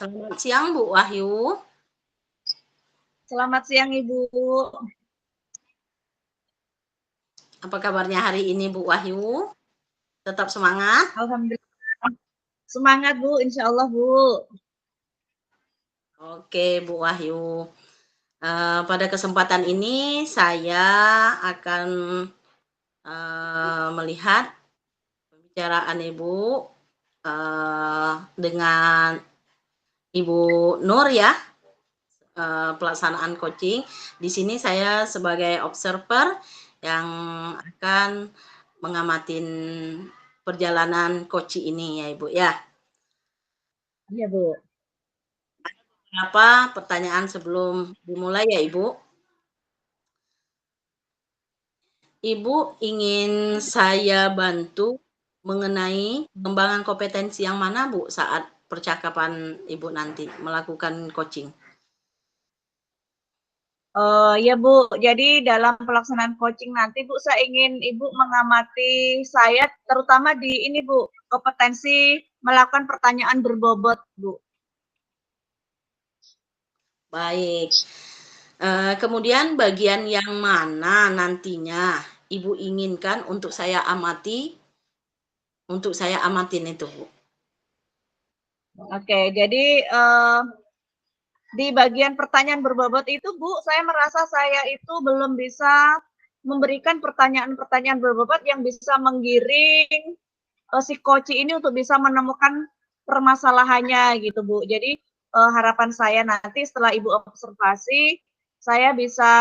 Selamat siang Bu Wahyu. Selamat siang Ibu. Apa kabarnya hari ini Bu Wahyu? Tetap semangat? Alhamdulillah. Semangat Bu, insya Allah Bu. Oke Bu Wahyu. Pada kesempatan ini saya akan melihat pembicaraan Ibu dengan Ibu Nur ya, pelaksanaan coaching. Di sini saya sebagai observer yang akan mengamatin perjalanan coaching ini ya Ibu ya. Iya Bu. Apa pertanyaan sebelum dimulai ya Ibu? Ibu ingin saya bantu mengenai pengembangan kompetensi yang mana Bu saat percakapan Ibu nanti melakukan coaching? Ya Bu, jadi dalam pelaksanaan coaching nanti Bu, saya ingin Ibu mengamati saya terutama di ini Bu, kompetensi melakukan pertanyaan berbobot Bu. Baik. Kemudian bagian yang mana nantinya Ibu inginkan untuk saya amati, untuk saya amatin itu Bu? Oke, jadi di bagian pertanyaan berbobot itu Bu, saya merasa saya itu belum bisa memberikan pertanyaan-pertanyaan berbobot yang bisa menggiring si coach ini untuk bisa menemukan permasalahannya gitu Bu. Jadi harapan saya nanti setelah Ibu observasi, saya bisa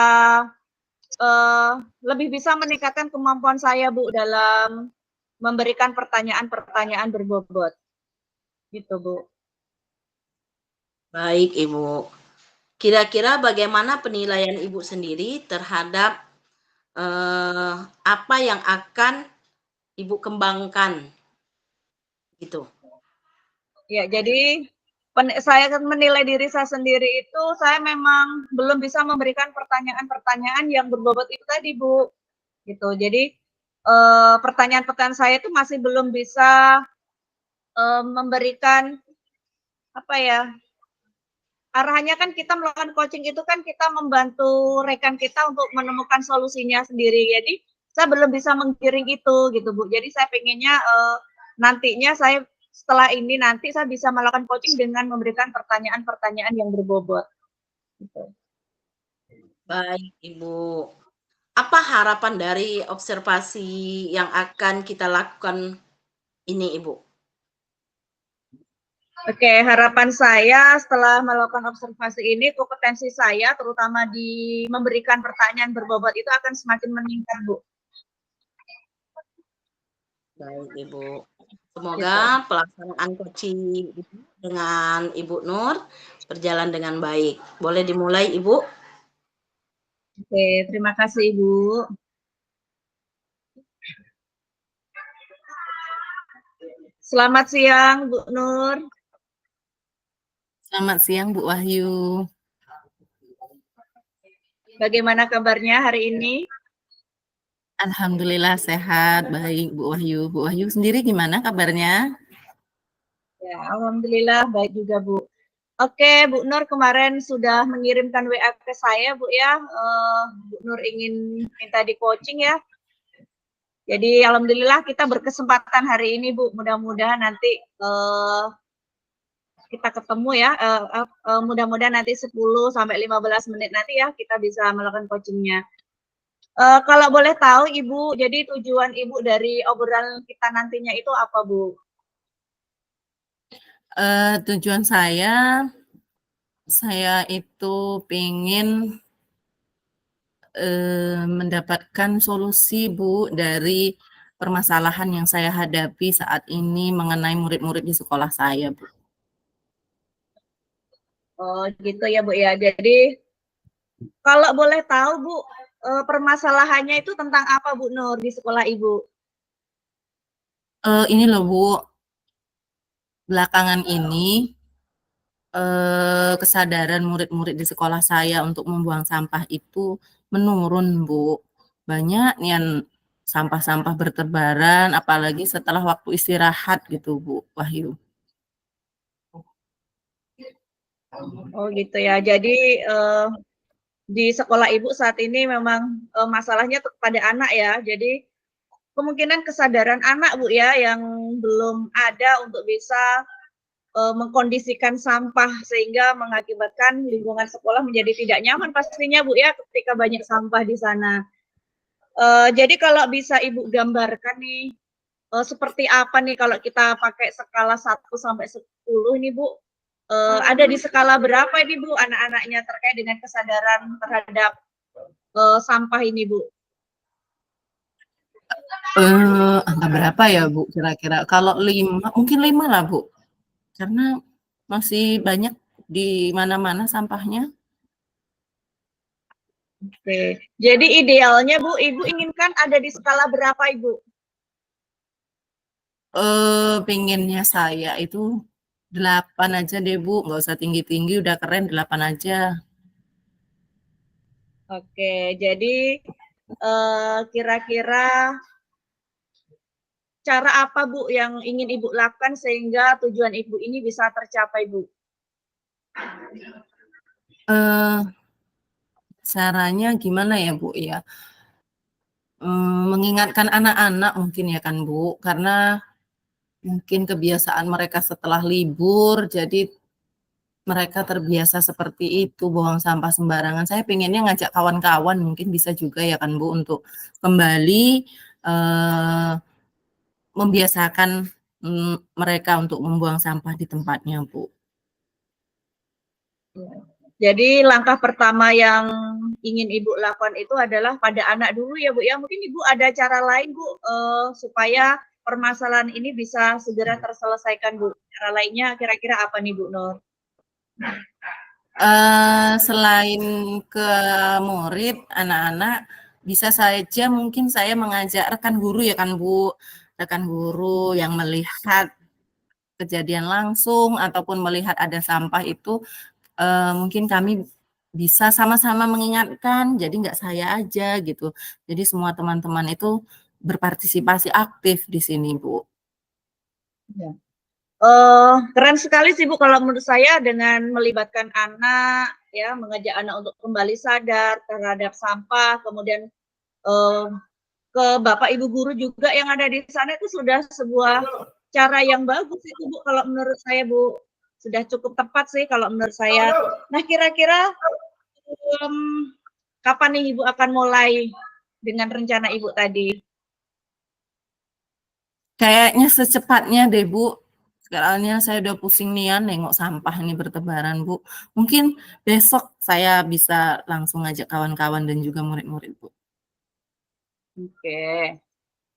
lebih bisa meningkatkan kemampuan saya Bu dalam memberikan pertanyaan-pertanyaan berbobot. Gitu Bu. Baik Ibu. Kira-kira bagaimana penilaian Ibu sendiri terhadap apa yang akan Ibu kembangkan gitu? Ya, jadi saya menilai diri saya sendiri itu saya memang belum bisa memberikan pertanyaan-pertanyaan yang berbobot itu tadi Bu. Gitu. Jadi pertanyaan-pertanyaan saya itu masih belum bisa memberikan apa ya? Arahnya kan kita melakukan coaching itu kan kita membantu rekan kita untuk menemukan solusinya sendiri. Jadi saya belum bisa menggiring itu gitu Bu. Jadi saya pengennya nantinya saya setelah ini nanti saya bisa melakukan coaching dengan memberikan pertanyaan-pertanyaan yang berbobot. Gitu. Baik Ibu. Apa harapan dari observasi yang akan kita lakukan ini Ibu? Oke, harapan saya setelah melakukan observasi ini, kompetensi saya terutama di memberikan pertanyaan berbobot itu akan semakin meningkat, Bu. Baik Ibu. Semoga pelaksanaan coaching dengan Ibu Nur berjalan dengan baik. Boleh dimulai Ibu? Oke, terima kasih Ibu. Selamat siang Bu Nur. Selamat siang Bu Wahyu. Bagaimana kabarnya hari ini? Alhamdulillah sehat, baik Bu Wahyu. Bu Wahyu sendiri gimana kabarnya? Ya, alhamdulillah baik juga Bu. Oke, Bu Nur kemarin sudah mengirimkan WA ke saya Bu ya. Bu Nur ingin minta di coaching ya. Jadi alhamdulillah kita berkesempatan hari ini Bu. Mudah-mudahan nanti kita ketemu ya. Mudah-mudahan nanti 10 sampai 15 menit nanti ya kita bisa melakukan coachingnya. Kalau boleh tahu Ibu, jadi tujuan Ibu dari obrolan kita nantinya itu apa Bu? Tujuan saya itu pengen mendapatkan solusi Bu dari permasalahan yang saya hadapi saat ini mengenai murid-murid di sekolah saya Bu. Oh gitu ya Bu ya. Jadi kalau boleh tahu Bu, permasalahannya itu tentang apa Bu Nur di sekolah Ibu? Ini loh Bu, belakangan ini kesadaran murid-murid di sekolah saya untuk membuang sampah itu menurun, Bu. Banyak yang sampah-sampah bertebaran, apalagi setelah waktu istirahat gitu, Bu Wahyu. Oh gitu ya. Jadi di sekolah Ibu saat ini memang masalahnya pada anak ya. Jadi kemungkinan kesadaran anak Bu ya yang belum ada untuk bisa mengkondisikan sampah sehingga mengakibatkan lingkungan sekolah menjadi tidak nyaman pastinya Bu ya ketika banyak sampah di sana. Jadi kalau bisa Ibu gambarkan nih seperti apa nih kalau kita pakai skala 1 sampai 10 nih Bu? Ada di skala berapa ini Bu anak-anaknya terkait dengan kesadaran terhadap sampah ini Bu? Angka berapa ya Bu kira-kira? Kalau 5, mungkin 5 lah Bu. Karena masih banyak di mana-mana sampahnya. Oke. Jadi idealnya Bu, Ibu inginkan ada di skala berapa Ibu? Pengennya saya itu 8 aja deh Bu, nggak usah tinggi-tinggi, udah keren 8 aja. Oke, jadi kira-kira cara apa Bu yang ingin Ibu lakukan sehingga tujuan Ibu ini bisa tercapai Bu? Caranya gimana ya Bu ya? Mengingatkan anak-anak mungkin ya kan Bu, karena mungkin kebiasaan mereka setelah libur, jadi mereka terbiasa seperti itu, buang sampah sembarangan. Saya pengennya ngajak kawan-kawan mungkin bisa juga ya kan Bu, untuk kembali membiasakan mereka untuk membuang sampah di tempatnya Bu. Jadi langkah pertama yang ingin Ibu lakukan itu adalah pada anak dulu ya Bu ya. Mungkin Ibu ada cara lain Bu supaya permasalahan ini bisa segera terselesaikan Bu. Cara lainnya kira-kira apa nih Bu Nur? Selain ke murid, anak-anak, bisa saja mungkin saya mengajak rekan guru ya kan Bu, rekan guru yang melihat kejadian langsung ataupun melihat ada sampah itu, mungkin kami bisa sama-sama mengingatkan, jadi nggak saya aja gitu. Jadi semua teman-teman itu berpartisipasi aktif di sini Bu. Ya. Keren sekali sih Bu kalau menurut saya dengan melibatkan anak ya, mengajak anak untuk kembali sadar terhadap sampah, kemudian ke Bapak Ibu guru juga yang ada di sana itu sudah sebuah cara yang bagus itu Bu kalau menurut saya Bu. Sudah cukup tepat sih kalau menurut saya. Nah kira-kira kapan nih Ibu akan mulai dengan rencana Ibu tadi? Kayaknya secepatnya deh Bu. Soalnya saya udah pusing nian nengok sampah ini bertebaran Bu. Mungkin besok saya bisa langsung ngajak kawan-kawan dan juga murid-murid Bu. Oke.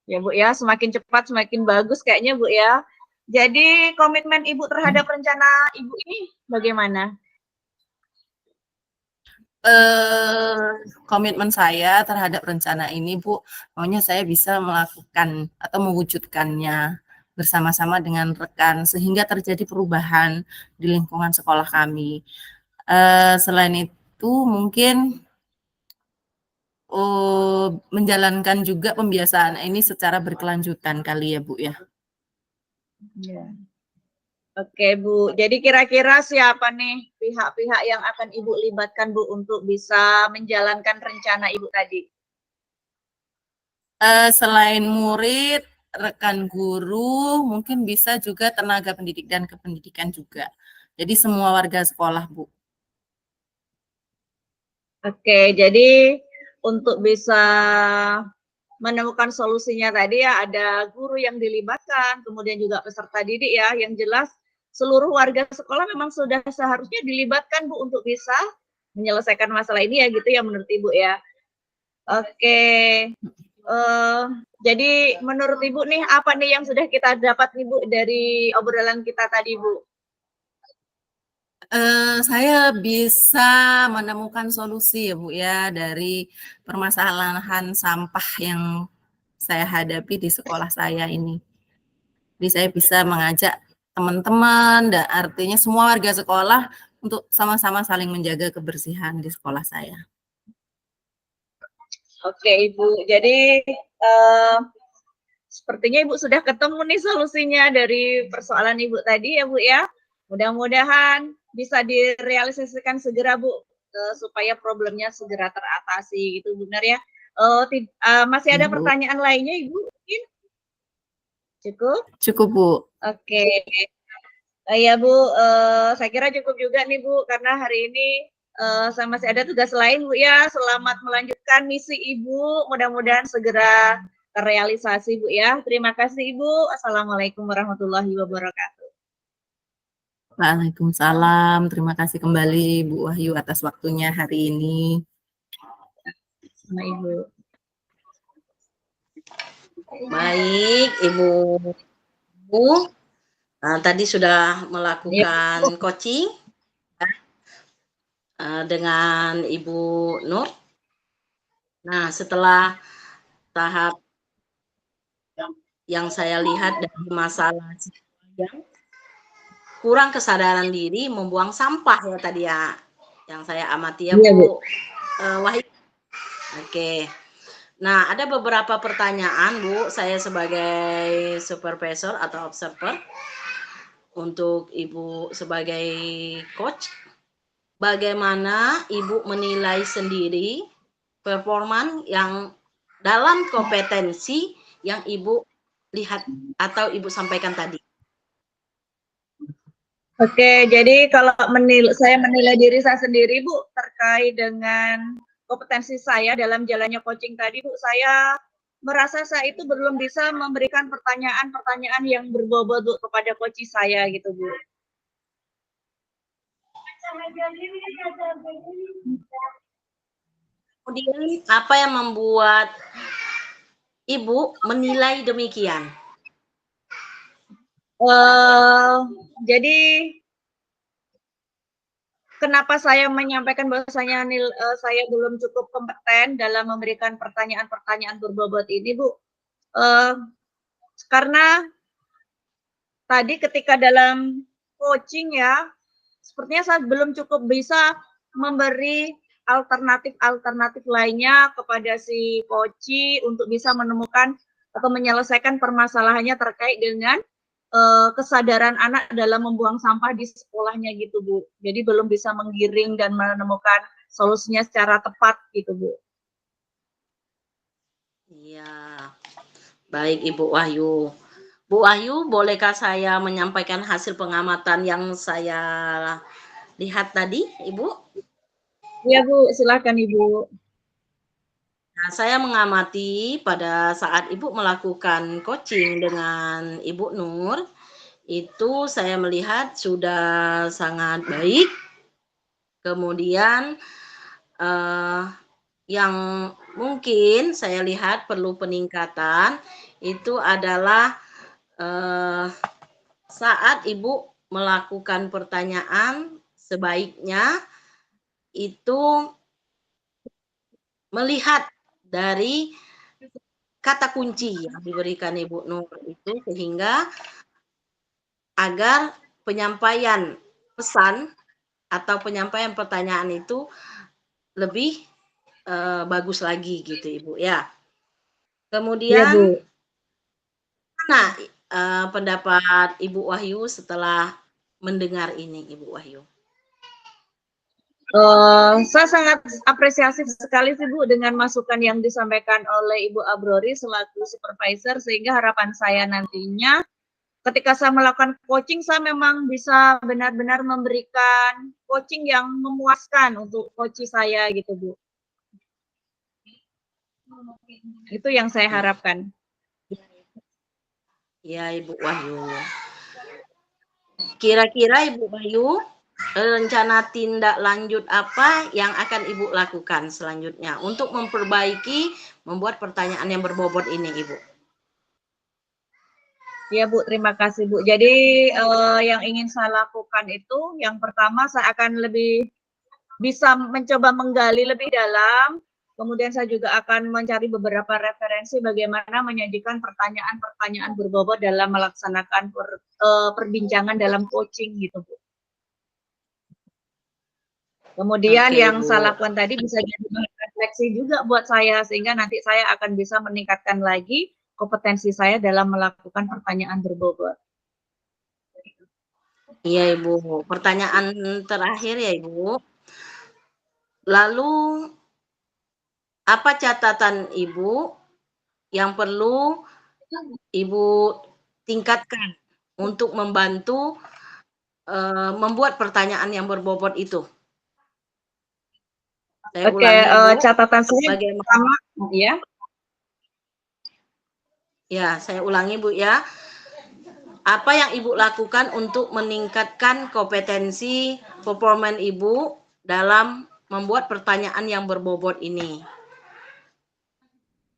Ya Bu ya, semakin cepat semakin bagus kayaknya Bu ya. Jadi komitmen Ibu terhadap rencana Ibu ini bagaimana? Komitmen saya terhadap rencana ini Bu, maunya saya bisa melakukan atau mewujudkannya bersama-sama dengan rekan sehingga terjadi perubahan di lingkungan sekolah kami. Selain itu mungkin menjalankan juga pembiasaan ini secara berkelanjutan kali ya Bu ya. Ya. Oke Bu, jadi kira-kira siapa nih pihak-pihak yang akan Ibu libatkan Bu untuk bisa menjalankan rencana Ibu tadi? Selain murid, rekan guru, mungkin bisa juga tenaga pendidik dan kependidikan juga. Jadi semua warga sekolah Bu. Oke, jadi untuk bisa menemukan solusinya tadi ya ada guru yang dilibatkan, kemudian juga peserta didik ya, yang jelas seluruh warga sekolah memang sudah seharusnya dilibatkan Bu untuk bisa menyelesaikan masalah ini ya gitu ya menurut Ibu ya. Oke, jadi menurut Ibu nih apa nih yang sudah kita dapat nih Bu dari obrolan kita tadi Bu? Saya bisa menemukan solusi ya Bu ya dari permasalahan sampah yang saya hadapi di sekolah saya ini. Jadi saya bisa mengajak teman-teman dan artinya semua warga sekolah untuk sama-sama saling menjaga kebersihan di sekolah saya. Oke Ibu, jadi sepertinya Ibu sudah ketemu nih solusinya dari persoalan Ibu tadi ya Bu ya. Mudah-mudahan bisa direalisasikan segera Bu, supaya problemnya segera teratasi gitu benar ya. Masih ada Iya, Bu. pertanyaan lainnya Ibu mungkin? Cukup? Cukup, Bu. Oke. Ya Bu, saya kira cukup juga nih Bu, karena hari ini saya masih ada tugas lain Bu ya. Selamat melanjutkan misi Ibu, mudah-mudahan segera terrealisasi Bu ya. Terima kasih Ibu. Assalamualaikum warahmatullahi wabarakatuh. Waalaikumsalam. Terima kasih kembali Bu Wahyu atas waktunya hari ini. Sama Ibu. Baik, Ibu. Tadi sudah melakukan coaching dengan Ibu Nur. Nah, setelah tahap yang saya lihat dari masalah yang kurang kesadaran diri membuang sampah ya tadi ya, yang saya amati ya Bu Wahyu. Oke. Nah, ada beberapa pertanyaan Bu, saya sebagai supervisor atau observer untuk Ibu sebagai coach. Bagaimana Ibu menilai sendiri performan yang dalam kompetensi yang Ibu lihat atau Ibu sampaikan tadi? Oke, jadi kalau saya menilai diri saya sendiri Bu, terkait dengan kompetensi saya dalam jalannya coaching tadi Bu, saya merasa saya itu belum bisa memberikan pertanyaan-pertanyaan yang berbobot Bu kepada coach saya gitu Bu. Kemudian apa yang membuat Ibu menilai demikian? Jadi kenapa saya menyampaikan bahwasanya saya belum cukup kompeten dalam memberikan pertanyaan-pertanyaan berbobot ini Bu? Karena tadi ketika dalam coaching ya, sepertinya saya belum cukup bisa memberi alternatif-alternatif lainnya kepada si coach untuk bisa menemukan atau menyelesaikan permasalahannya terkait dengan kesadaran anak dalam membuang sampah di sekolahnya gitu Bu. Jadi belum bisa menggiring dan menemukan solusinya secara tepat gitu Bu. Iya, baik Ibu Wahyu. Bu Wahyu, bolehkah saya menyampaikan hasil pengamatan yang saya lihat tadi, Ibu? Iya Bu, silakan Ibu. Nah, saya mengamati pada saat Ibu melakukan coaching dengan Ibu Nur, itu saya melihat sudah sangat baik. Kemudian yang mungkin saya lihat perlu peningkatan itu adalah saat Ibu melakukan pertanyaan, sebaiknya itu melihat dari kata kunci yang diberikan Ibu Nur itu, sehingga agar penyampaian pesan atau penyampaian pertanyaan itu lebih bagus lagi gitu Ibu ya. Kemudian mana pendapat Ibu Wahyu setelah mendengar ini, Ibu Wahyu? Saya sangat apresiasi sekali sih Bu dengan masukan yang disampaikan oleh Ibu Abrori selaku supervisor, sehingga harapan saya nantinya ketika saya melakukan coaching saya memang bisa benar-benar memberikan coaching yang memuaskan untuk coach saya gitu Bu. Itu yang saya harapkan. Ya Ibu Wahyu. Kira-kira Ibu Wahyu, rencana tindak lanjut apa yang akan Ibu lakukan selanjutnya untuk memperbaiki membuat pertanyaan yang berbobot ini, Ibu? Ya Bu, terima kasih Bu. Jadi yang ingin saya lakukan itu, yang pertama saya akan lebih bisa mencoba menggali lebih dalam, kemudian saya juga akan mencari beberapa referensi bagaimana menyajikan pertanyaan-pertanyaan berbobot dalam melaksanakan perbincangan dalam coaching gitu Bu. Kemudian yang saya lakukan tadi bisa jadi refleksi juga buat saya, sehingga nanti saya akan bisa meningkatkan lagi kompetensi saya dalam melakukan pertanyaan berbobot. Iya, Ibu. Pertanyaan terakhir ya, Ibu. Lalu apa catatan Ibu yang perlu Ibu tingkatkan untuk membantu, membuat pertanyaan yang berbobot itu? Saya Oke, ulangi, Ibu, catatan saya bagaimana pertama, ya. ya, saya ulangi, Bu, ya. Apa yang Ibu lakukan untuk meningkatkan kompetensi performa Ibu dalam membuat pertanyaan yang berbobot ini?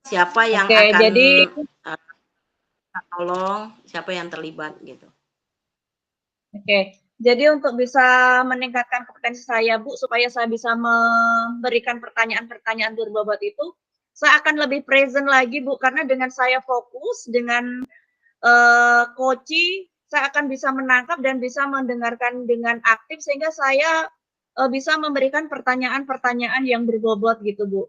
Siapa yang Oke, akan jadi tolong, siapa yang terlibat gitu? Oke, jadi untuk bisa meningkatkan kompetensi saya, Bu, supaya saya bisa memberikan pertanyaan-pertanyaan berbobot itu, saya akan lebih present lagi, Bu, karena dengan saya fokus, dengan coaching, saya akan bisa menangkap dan bisa mendengarkan dengan aktif, sehingga saya bisa memberikan pertanyaan-pertanyaan yang berbobot gitu, Bu.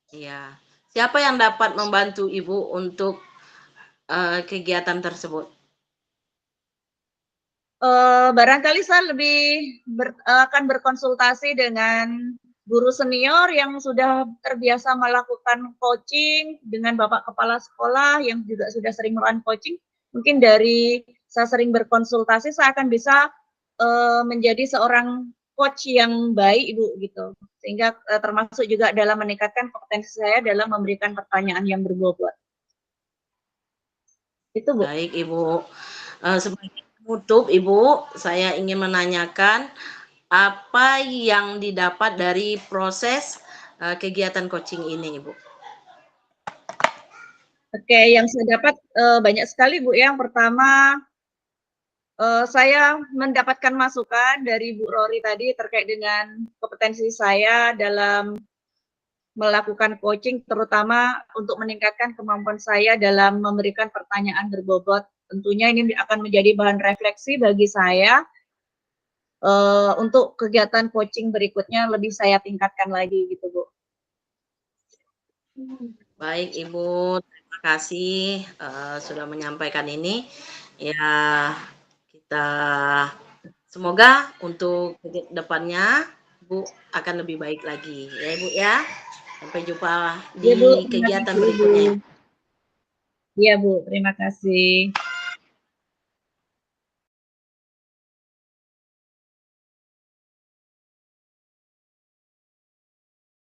Iya. Siapa yang dapat membantu Ibu untuk kegiatan tersebut? Barangkali saya lebih akan berkonsultasi dengan guru senior yang sudah terbiasa melakukan coaching dengan Bapak Kepala Sekolah yang juga sudah sering melakukan coaching. Mungkin dari saya sering berkonsultasi, saya akan bisa menjadi seorang coach yang baik, Ibu, gitu. Sehingga termasuk juga dalam meningkatkan kompetensi saya dalam memberikan pertanyaan yang berbobot. Itu, Bu. Baik, Ibu. Sebagai penutup, Ibu, saya ingin menanyakan apa yang didapat dari proses kegiatan coaching ini, Ibu? Oke, yang saya dapat banyak sekali, Bu. Yang pertama, saya mendapatkan masukan dari Bu Rory tadi terkait dengan kompetensi saya dalam melakukan coaching, terutama untuk meningkatkan kemampuan saya dalam memberikan pertanyaan berbobot. Tentunya ini akan menjadi bahan refleksi bagi saya untuk kegiatan coaching berikutnya lebih saya tingkatkan lagi gitu, Bu. Baik, Ibu, terima kasih sudah menyampaikan ini. Ya, kita semoga untuk depannya Bu akan lebih baik lagi ya, Ibu, ya. Sampai jumpa Iya, Bu, di terima kegiatan kasih, Ibu. berikutnya. Iya, Bu, terima kasih.